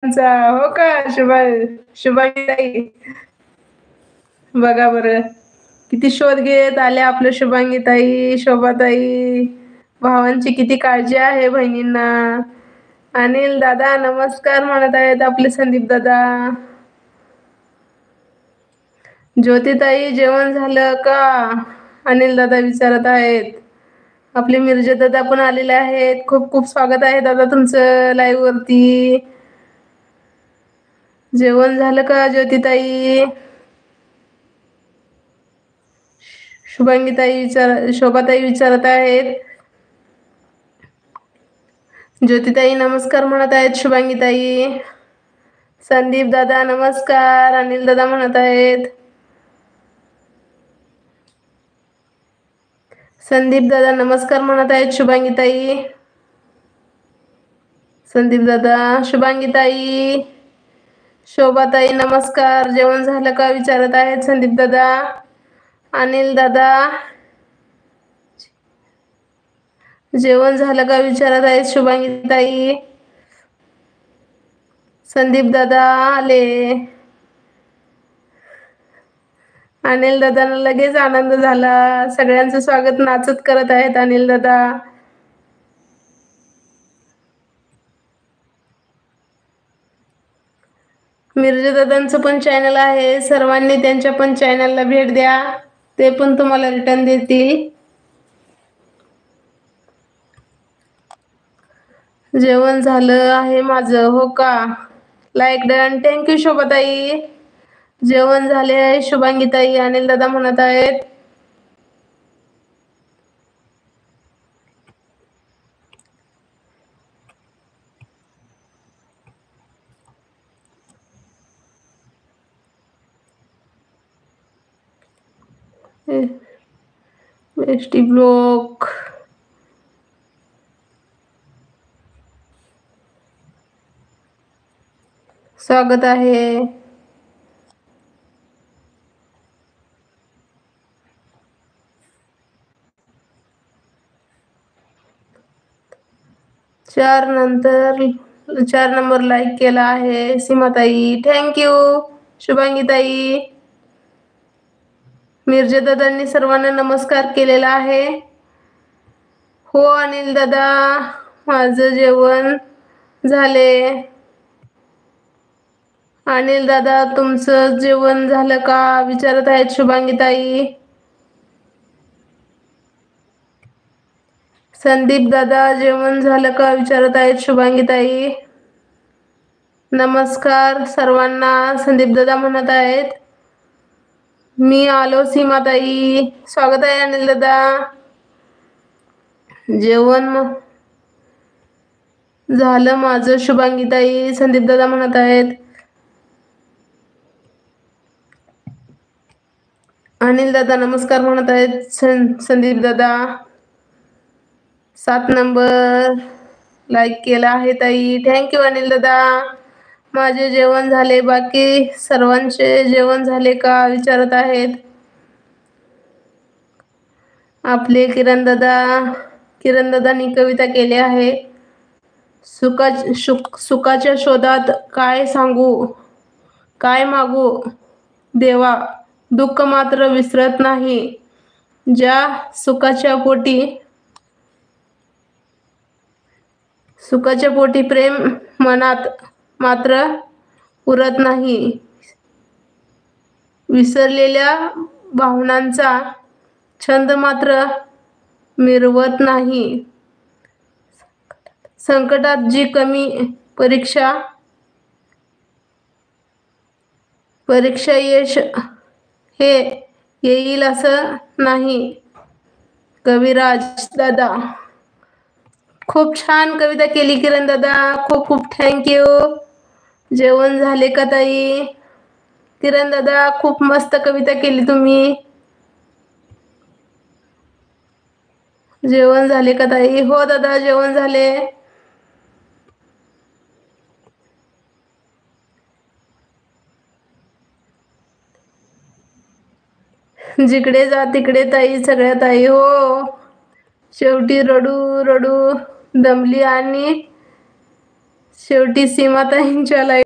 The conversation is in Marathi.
हो का शुभांगी बघा बरं किती शोध घेत आल्या आपल्या शुभांगीताई शोभाताई. भावांची किती काळजी आहे बहिणींना. अनिल दादा नमस्कार म्हणत आहेत आपले संदीप दादा. ज्योतिताई जेवण झालं का अनिल दादा विचारत आहेत. आपले मिरजे दादा पण आलेले आहेत. खूप खूप स्वागत आहे दादा तुमचं लाईव्ह वरती. जेवण झालं का ज्योतिताई. शोभाताई विचारत आहेत. ज्योतिताई नमस्कार म्हणत आहेत शुभांगीताई. संदीप दादा नमस्कार अनिल दादा म्हणत आहेत. संदीप दादा नमस्कार म्हणत आहेत शुभांगीताई. संदीप दादा शुभांगीताई शोभाताई नमस्कार. जेवण झालं का विचारत आहेत संदीप दादा. अनिल दादा जेवण झालं का विचारत आहेत शुभांगीताई. संदीप दादा आले. अनिल दादांना लगेच आनंद झाला. सगळ्यांचं स्वागत नाचत करत आहेत अनिल दादा. मिर्जा दादांचं पण चॅनल आहे. सर्वांनी त्यांच्या पण चॅनलला भेट द्या. ते पण तुम्हाला रिटर्न देतील. जेवण झालं आहे माझं हो का. Like done. थँक्यू शोभाताई. जेवण झाले आहे शुभांगीताई अनिल दादा म्हणत आहेत. बेस्टी ब्लॉक स्वागत आहे. चार नंबर लाईक केला आहे सीमाताई. थँक्यू शुभांगीताई. मिर्जा दादांनी सर्वांना नमस्कार केलेला आहे. हो अनिल दादा माझं जेवण झाले. अनिल दादा तुमचं जेवण झालं का विचारत आहेत शुभांगीताई. संदीप दादा जेवण झालं का विचारत आहेत शुभांगीताई. नमस्कार सर्वांना संदीप दादा म्हणत आहेत. मी आलो सीमाताई. स्वागत आहे अनिल दादा. जेवण झालं माझं शुभांगीताई संदीप दादा म्हणत आहेत. अनिल दादा नमस्कार म्हणत आहेत संदीप दादा. 7 नंबर लाईक केला आहे ताई. थँक्यू अनिल दादा. माझे जेवण झाले. बाकी सर्वांचे जेवण झाले का विचारत आहेत आपले किरण दादांनी कविता केली आहे. सुखाच्या शोधात काय सांगू काय मागू देवा दुःख मात्र विसरत नाही. ज्या सुखाच्या पोटी प्रेम मनात मात्र पुरत नाही. विसरलेल्या भावनांचा छंद मात्र मिरवत नाही. संकटात जी कमी परीक्षा यश हे येईल असं नाही. कविराज दादा खूप छान कविता केली किरण दादा. खूप खूप थँक्यू. जेवण झाले का ताई. किरण दादा खूप मस्त कविता केली तुम्ही. जेवण झाले का ताई. हो दादा जेवण झाले. जिकडे जा तिकडे ताई सगळ्या ताई. हो शेवटी रडू रडू दमली आणि शेवटी सीमाताईंच्या